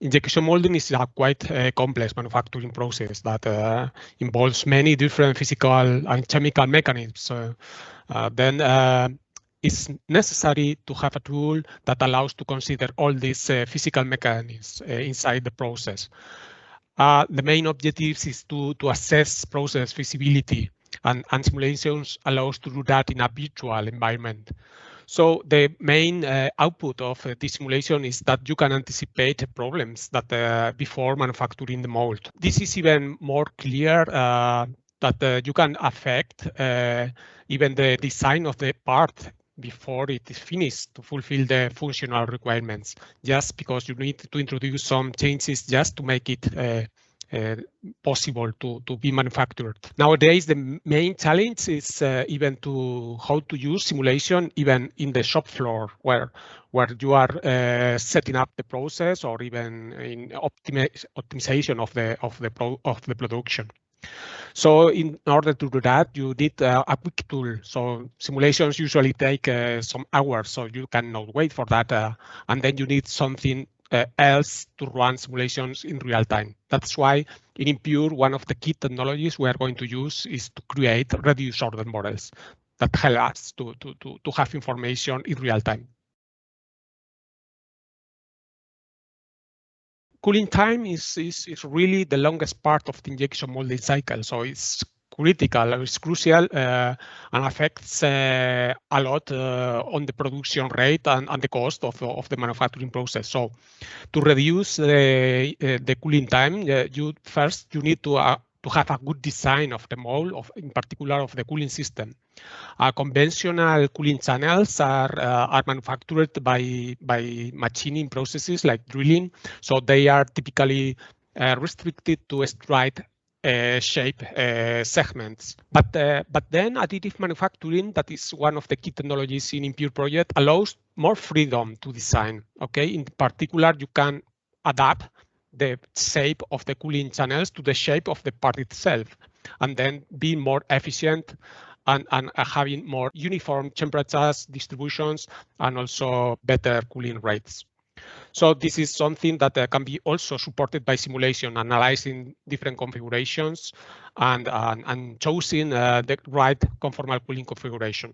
injection molding is a quite complex manufacturing process that involves many different physical and chemical mechanisms. Then it's necessary to have a tool that allows to consider all these physical mechanisms inside the process. The main objective is to assess process feasibility, and simulations allows to do that in a virtual environment. So the main output of this simulation is that you can anticipate problems that before manufacturing the mold. This is even more clear that you can affect even the design of the part before it is finished to fulfill the functional requirements, just because you need to introduce some changes just to make it possible to be manufactured. Nowadays, the main challenge is even to how to use simulation even in the shop floor, where you are setting up the process, or even in optimization of the production. So in order to do that, you need a quick tool. So simulations usually take some hours, so you cannot wait for that. And then you need something else to run simulations in real time. That's why in imPURE, one of the key technologies we are going to use is to create reduced order models that help us to have information in real time. Cooling time is really the longest part of the injection molding cycle, so it's critical, it's crucial, and affects a lot on the production rate and the cost of the manufacturing process. So to reduce the cooling time, you need to have a good design of the mold, in particular of the cooling system. Conventional cooling channels are manufactured by machining processes like drilling, so they are typically restricted to straight shape segments. But then additive manufacturing, that is one of the key technologies in imPURE project, allows more freedom to design. Okay, in particular, you can adapt the shape of the cooling channels to the shape of the part itself, and then be more efficient and having more uniform temperatures distributions and also better cooling rates. So this is something that can be also supported by simulation, analyzing different configurations and choosing the right conformal cooling configuration.